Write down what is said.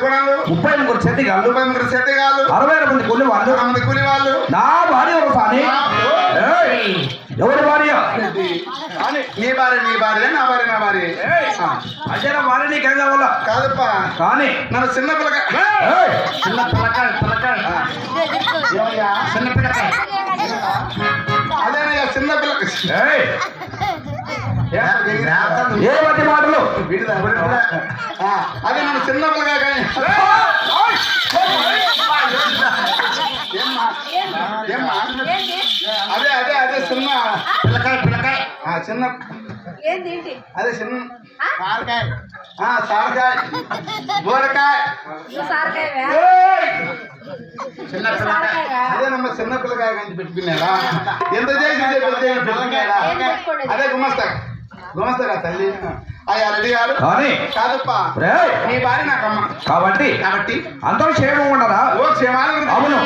కొనాలు 33 చెట్టిగాళ్ళు 33 చెత్తగాళ్ళు 60 మంది కూలి వాళ్ళు 60 మంది కూలి వాళ్ళు నా భార్య ఒక సాని ఎవరి భార్య నీ భార్య నా భార్య అదే నా భార్య నీకేం కావాలా కాదప్పా కానీ నన్ను చిన్న పిల్లగా చిన్న పిల్లకాయ అదేనయ్యా చిన్న పిల్లక ఏ మధ్య మాటలు అదే నన్ను చిన్న పిల్లగా కానీ అదే అదే అదే చిన్న పిల్లకాయ చిన్న అదే చిన్న సారకాయ బోరకాయ చిన్న పిల్లకాయ అదేనమ్మా చిన్న పిల్లకాయ కానీ పెట్టుకున్నాడా ఎంత చేసి అదే గుమస్తా తల్లి అయ్యా రెడ్డి గారు కాదప్పా నీ భార్య నాకమ్మ కాబట్టి కాబట్టి అంత క్షేమం ఉండదా ఓ క్షేమాలు అవును